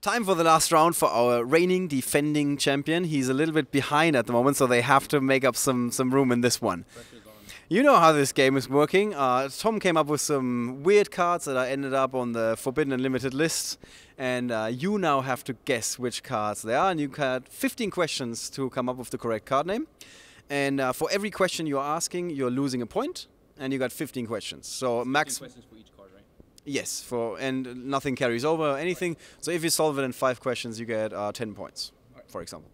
Time for the last round for our reigning defending champion. He's a little bit behind at the moment, so they have to make up some room in this one. You know how this game is working. Tom came up with some weird cards that I ended up on the Forbidden and Limited list. And you now have to guess which cards they are. And you had 15 questions to come up with the correct card name. And for every question you're asking, you're losing a point. And you got 15 questions. So max... 15 questions for each card, right? Yes, and nothing carries over, anything. So if you solve it in 5 questions, you get 10 points, for example.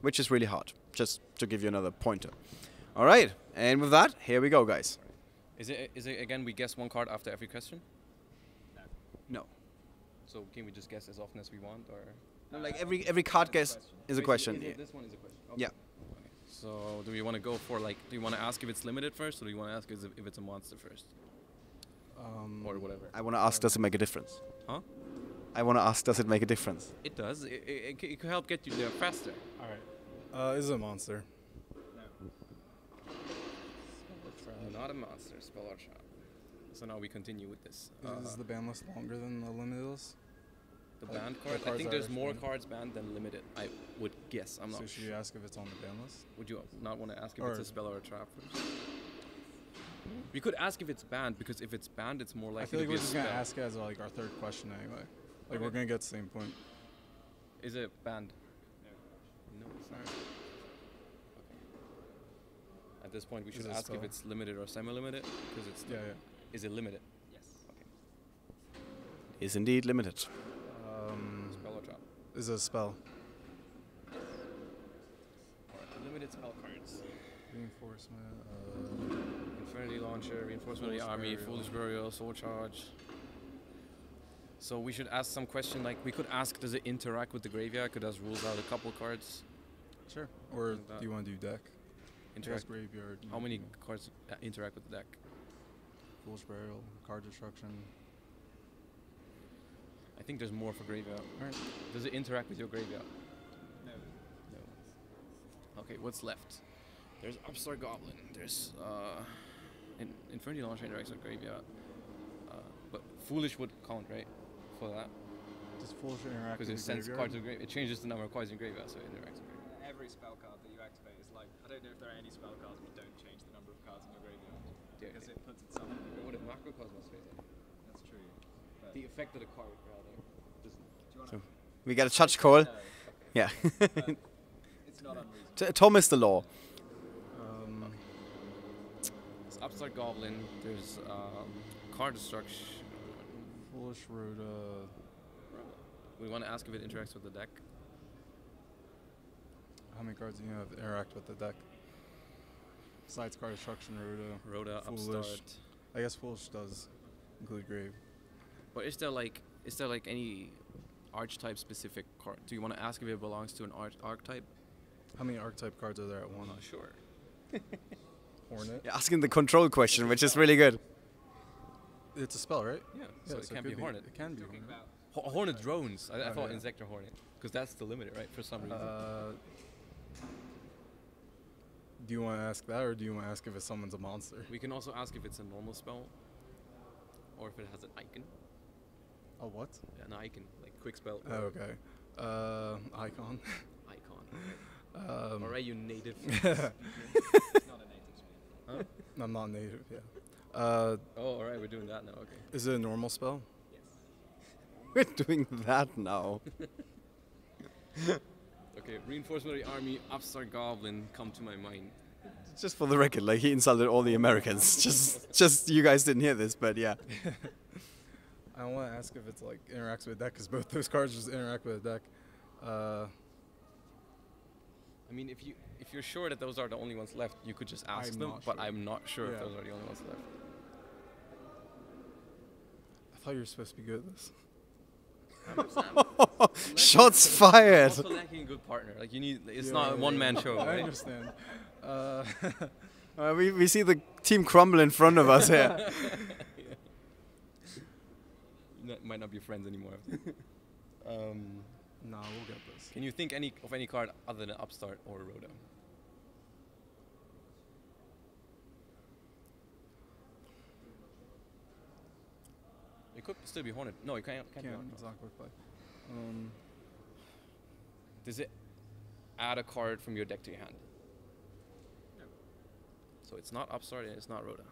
Which is really hard, just to give you another pointer. All right, and with that, here we go, guys. Is it again, we guess one card after every question? No. So can we just guess as often as we want, or? No, like every card guess is a question. This one is a question. Okay. Yeah. Okay. So do we want to go for like? Do you want to ask if it's limited first, or do you want to ask if it's a monster first? Or whatever. I want to ask, does it make a difference? Huh? I want to ask, does it make a difference? It does. It could help get you there faster. All right. Is it a monster? Not a monster. Spell or trap. So now we continue with this. Is the ban list longer than the limited list? The like banned the card? I cards think that there's are more banned? cards banned than limited. I would guess. I'm not So should sure. you ask if it's on the ban list? Would you not want to ask if Or- it's a spell or a trap first? We could ask if it's banned, because if it's banned, it's more I likely feel like to we're be a just gonna spell. ask it as like our third question anyway. Like Okay. we're gonna get the same point. Is it banned? No, it's not. Alright. Okay. At this point, we should Is it ask if spell? it's limited or semi-limited, because it's. Yeah, yeah. Is it limited? Yes. Okay. Is indeed limited. Spell or trap? Is it a spell? Alright. Limited spell cards. Reinforcement. Infinity Launcher, Reinforcement of the Foolish Army, Burial. Foolish Burial, Soul Charge. So we should ask some question like, we could ask, does it interact with the graveyard? Could us rules out a couple cards? Sure. Or Like that. do you want to do deck? Interact. Just graveyard. How many cards interact with the deck? Foolish Burial, card destruction. I think there's more for graveyard. Alright. Does it interact with your graveyard? No. No. Okay, what's left? There's Upstart Goblin. There's Infinity Launcher interacts with graveyard. But Foolish would count, right? For that, Does Foolish interact because with it the sends graveyard? cards to graveyard. It changes the number of cards in graveyard, so it interacts with graveyard. Every spell card that you activate is like, I don't know if there are any spell cards that don't change the number of cards in your graveyard. Yeah, Because okay. it puts itself in your What if graveyard. Macrocosmos phase it? That's true. But The effect of the card, rather. do you want So- to? We got a touch call. No. Yeah. It's not unreasonable. Tom is the law. There's Upstart Goblin. There's card destruction. Foolish Rhoda. We want to ask if it interacts with the deck. How many cards do you have that interact with the deck? Besides card destruction, Rhoda. Rhoda, Foolish. Upstart. I guess Foolish does include grave. But is there like any archetype specific card? Do you want to ask if it belongs to an archetype? How many archetype cards are there at one? Not sure. Hornet. You're asking the control question, which is really good. It's a spell, right? Yeah, so it can be Hornet. It can be Talking Hornet. about Hornet drones. I Oh, thought yeah. Insector Hornet, because that's the limit, right? For some reason. Do you want to ask that, or do you want to ask if it summons a monster? We can also ask if it's a normal spell, or if it has an icon. A what? An icon, like quick spell. Oh, okay. Icon. Icon. Or are you native? it's not a native spell. Huh? I'm not native. Yeah. Oh, all right, we're doing that now. Okay. Is it a normal spell? Yes. We're doing that now. Okay. Reinforcement of the Army, Upstart Goblin come to my mind. Just for the record, like he insulted all the Americans. just you guys didn't hear this, but yeah. I want to ask if it's like interacts with a deck, because both those cards just interact with a deck. I mean, if you're sure that those are the only ones left, you could just ask I'm them. not But sure. I'm not sure if Yeah. those are the only ones left. I thought you were supposed to be good at this. Shots fired. Also lacking a good partner. Like you need. It's not a one-man show. I Right? understand. We see the team crumble in front of us here. Might not be friends anymore. Nah, we'll get this. Can you think of any card other than Upstart or Rhoda? It could still be Hornet. No, it can't be Can't. Hornet. It's not quick play. Does it add a card from your deck to your hand? No. So it's not Upstart and it's not Rhoda.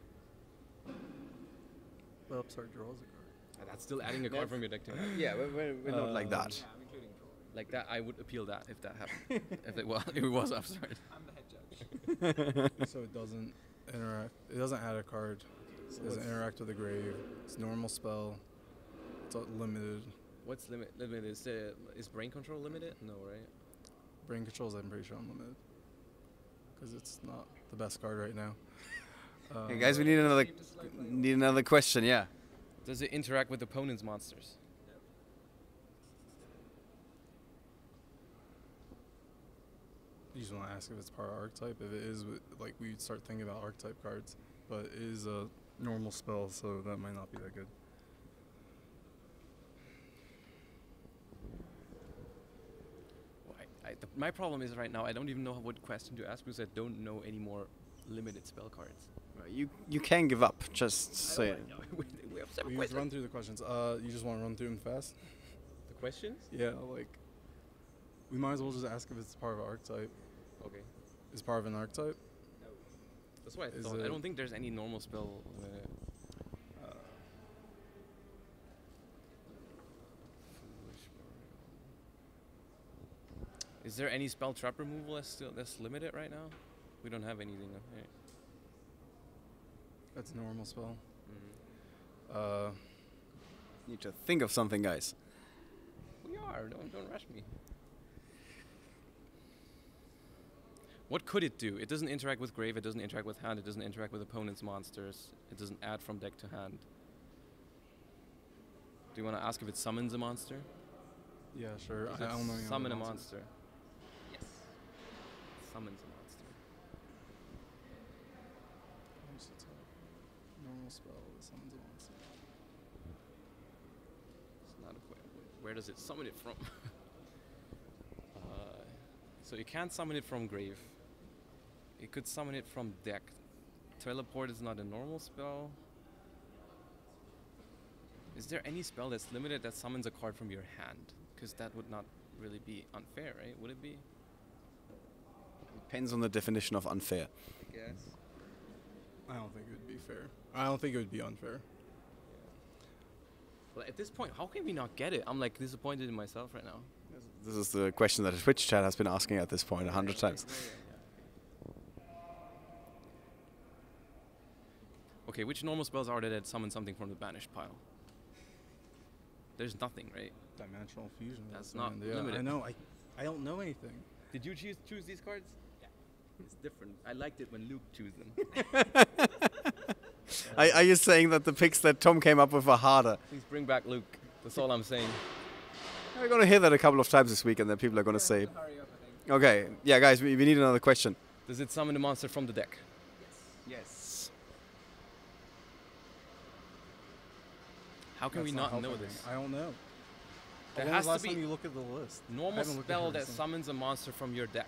Well, Upstart draws a card. That's still adding a card from your deck to your hand. Yeah, we're not like that. Yeah, I'm including drawing. Like that, I would appeal that if that happened. if it was Upstart. I'm the head judge. So it doesn't interact. It doesn't add a card. It doesn't interact with the grave. It's a normal spell. It's limited. What's limited? Is brain control limited? No, right? Brain controls, I'm pretty sure unlimited. Because it's not the best card right now. Hey guys, we need another question. Yeah. Does it interact with opponent's monsters? You just want to ask if it's part of archetype. If it is, like, we'd start thinking about archetype cards. But it is a normal spell, so that might not be that good. My problem is right now I don't even know what question to ask because I don't know any more limited spell cards. You can give up. Just say it. We have 7 We questions. run through the questions. You just want to run through them fast? The questions? Yeah, like, we might as well just ask if it's part of an archetype. Okay. Is part of an archetype? That's why I Is thought. I it- don't think there's any normal spell. Is there any spell trap removal that's limited right now? We don't have anything. Right? That's a normal spell. Need to think of something, guys. We are. Don't rush me. What could it do? It doesn't interact with grave. It doesn't interact with hand. It doesn't interact with opponent's monsters. It doesn't add from deck to hand. Do you want to ask if it summons a monster? Yeah, sure. Does I it don't know. any other summon a monsters. monster. Yes. Summons a monster. Normal spell that summons a monster. It's not a where does it summon it from? So you can't summon it from grave. You could summon it from deck. Teleport is not a normal spell. Is there any spell that's limited that summons a card from your hand? Because that would not really be unfair, right? Would it be? Depends on the definition of unfair. I guess. I don't think it would be fair. I don't think it would be unfair. Well, at this point, how can we not get it? I'm like disappointed in myself right now. This is the question that the Twitch chat has been asking at this point 100 times. Okay, which normal spells are there that summon something from the banished pile? There's nothing, right? Dimensional fusion. That's not yeah, limited. I know. I don't know anything. Did you choose these cards? Yeah. It's different. I liked it when Luke chose them. Are you saying that the picks that Tom came up with are harder? Please bring back Luke. That's all I'm saying. We're going to hear that a couple of times this week, and then people are going to say, Hurry up, I think. okay, yeah, guys, we need another question. Does it summon a monster from the deck? Yes. How can we That's not know helping me. this? I don't know. There When has was to last be time you look at the list? normal I haven't looked at spell it that recently. summons a monster from your deck.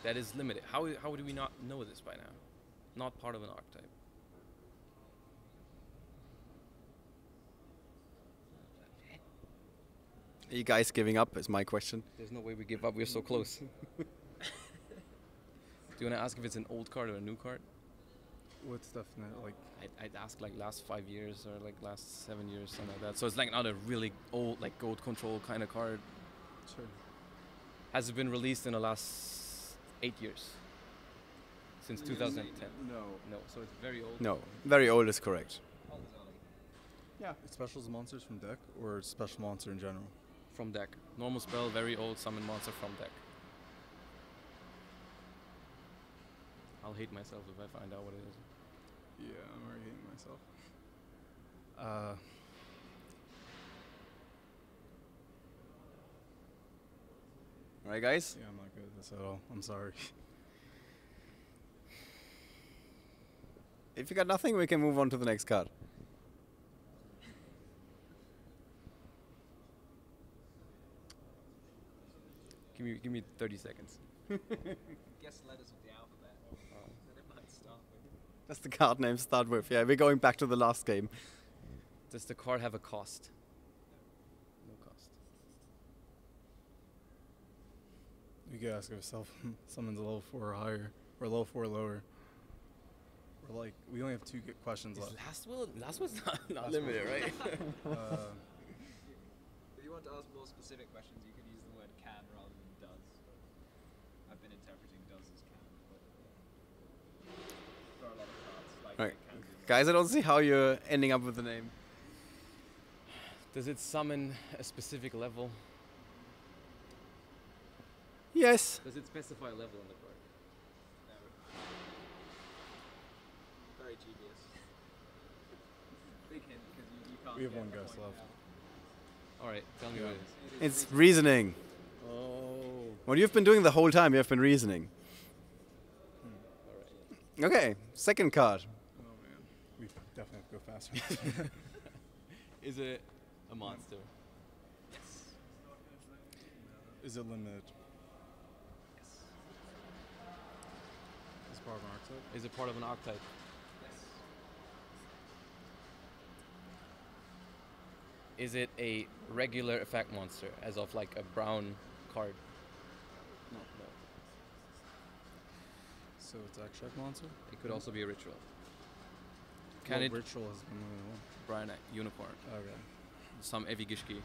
That is limited. How do we not know this by now? Not part of an archetype. Are you guys giving up, is my question. There's no way we give up. We're so close. Do you want to ask if it's an old card or a new card? What's definite? Like, I'd ask like last 5 years or like last 7 years, something like that. So it's like not a really old, like gold control kind of card. sure. Has it been released in the last 8 years? Since 2010? No. No, so it's very old. No, very old is correct. Yeah. Specials monsters from deck or special monster in general? From deck. Normal spell, very old, summon monster from deck. I'll hate myself if I find out what it is. Yeah, I'm already hating myself. All right, guys? Yeah, I'm not good at this at all. I'm sorry. If you got nothing, we can move on to the next card. Give me 30 seconds. Guess letters of the alphabet. That it might start with. That's the card name start with. Yeah, we're going back to the last game. Does the card have a cost? No cost. We could ask if someone's a level 4 or higher, or level 4 or lower. We're like, we only have 2 good questions left. Last one's not Last limited, one. right? If you want to ask more specific questions, you could use the word can rather than does. I've been interpreting does as can, but there are a lot of cards like Right. can do that. Guys, I don't see how you're ending up with the name. Does it summon a specific level? Yes. Does it specify a level on the card? No. Very dubious. Big hint because you can't. We have get one the guess point left. now. Alright, tell me what it is. It's reasoning. Oh. What you've been doing the whole time, you have been reasoning. Alright. Okay, second card. Oh man, we definitely have to go faster. Is it a monster? Is it limited? Is it part of an archetype? Is it part of an archetype? Is it a regular effect monster, as of like a brown card? No. So it's extract monster? It could also be a ritual. Well, Can it? ritual has been limited one. Brian Unicorn. Okay. Some Evigishki.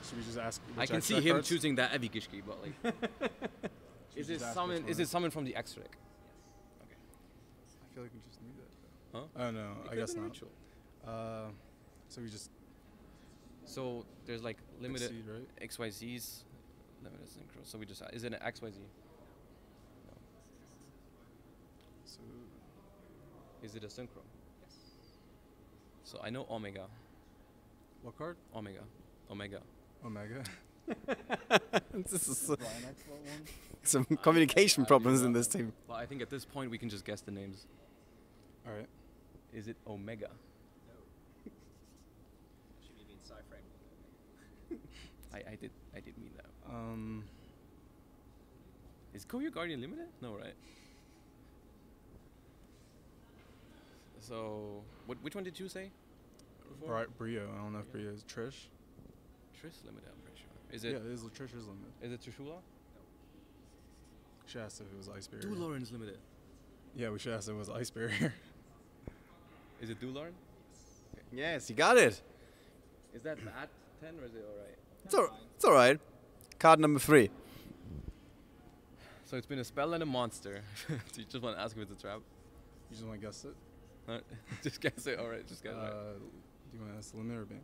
Should we just ask? I can see extract him cards? choosing that Evigishki, but like, Should is we it just ask summon? which Is one? it summoned from the X-Ray? I feel like we just knew that. Huh? Oh no, It I could guess be a not. ritual. So we just So there's like limited exceed, right? XYZs, limited synchro. So we just is it an XYZ? So Is it a synchro? Yes. So I know Omega. what card? Omega. Omega. This is Brian X what one? some communication problems in this team. Well, I think at this point we can just guess the names. All right. Is it Omega? No. Should you mean Psyframe? I did mean that. Is Koyo Guardian limited? No, right? So which one did you say? before? Brio. I don't know if Brio is Trish. Triss limited, I'm pretty sure. Is Yeah, it? it is. Trish is limited. Is it Trishula? She asked if it was Ice Barrier. Dularan's limited. Yeah, we should ask if it was Ice Barrier. Is it Dularan? Yes, you got it. Is that bad 10 or is it alright? It's all right. Card number 3. So it's been a spell and a monster. Do you just want to ask if it's a trap? You just want to guess it? Just guess it. Alright, just guess it. Right. Do you want to ask the limit or band?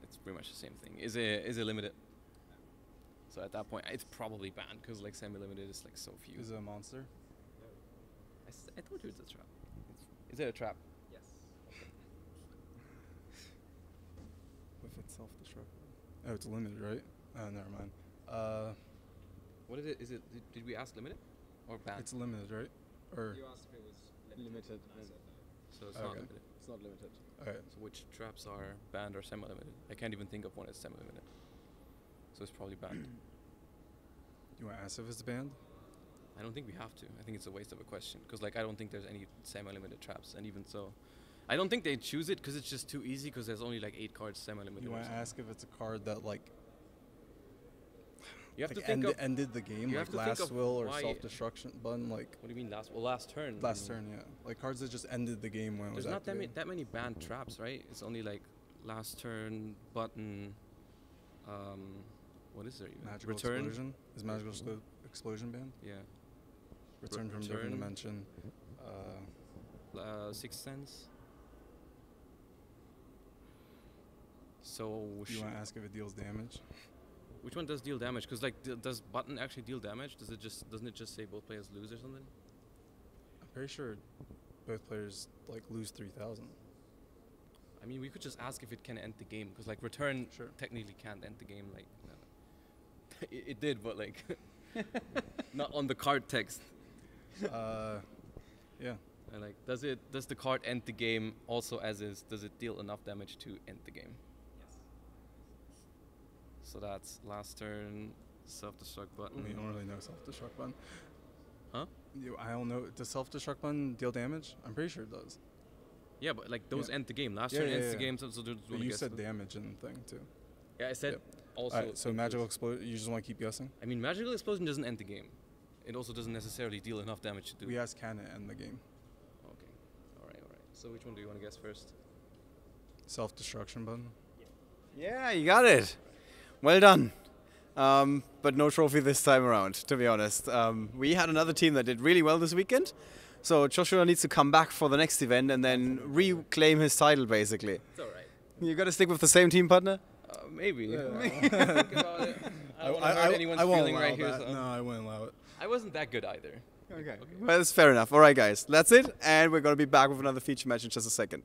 It's pretty much the same thing. Is it limited? So at that point, it's probably banned because like semi-limited is like so few. Is it a monster? I told you it's a trap. Is it a trap? Yes. If it's self-destructive. Oh, it's limited, right? Oh, never mind. What is it? Did we ask limited or banned? It's limited, right? Or You asked if it was Limited, and I said no. So it's Okay. not limited. It's not limited. okay. So which traps are banned or semi-limited? I can't even think of one that's semi-limited. So it's probably banned. You want to ask if it's banned? I don't think we have to. I think it's a waste of a question because like I don't think there's any semi-limited traps, and even so, I don't think they choose it because it's just too easy because there's only like 8 cards semi-limited. You or want to something. ask if it's a card that like You have like to think of. ended the game, you like have to think last of will or why- self-destruction button, like What do you mean last? Well, last turn. last turn, yeah. Like cards that just ended the game when it was There's not activated. that many banned traps, right? It's only like last turn, button. What is there even? Magical Return. Explosion. Is Magical Explosion banned? Yeah. Return from Return. different dimension. Sixth Sense. So Do you want to ask if it deals damage? which one does deal damage? Because like, does button actually deal damage? Doesn't it just say both players lose or something? I'm pretty sure both players like lose 3,000. I mean, we could just ask if it can end the game, because like return Sure. technically can't end the game. Like, no. It did, but like, not on the card text. Yeah. And like, does the card end the game also as is? Does it deal enough damage to end the game? Yes. So that's last turn, self-destruct button. We don't really know self-destruct button. Huh? I don't know. Does self-destruct button deal damage? I'm pretty sure it does. Yeah, but like those Yeah. end the game. Last Yeah, turn yeah, ends the yeah. game, so just But wanna you guess said the- damage and thing too. Yeah, I said Yep. also. Alright, so magical explosion. You just want to keep guessing. I mean, magical explosion doesn't end the game. It also doesn't necessarily deal enough damage to do. We asked can it end the game. Okay. All right. So which one do you want to guess first? Self-destruction button. Yeah, you got it. Well done. But no trophy this time around, to be honest. We had another team that did really well this weekend. So Joshua needs to come back for the next event and then reclaim his title, basically. It's all right. You got to stick with the same team partner? Maybe. Yeah. Think about it. I don't want to hurt anyone's feeling right here. So. No, I wouldn't allow it. I wasn't that good either. Okay. Well, that's fair enough. All right, guys. That's it. And we're going to be back with another feature match in just a second.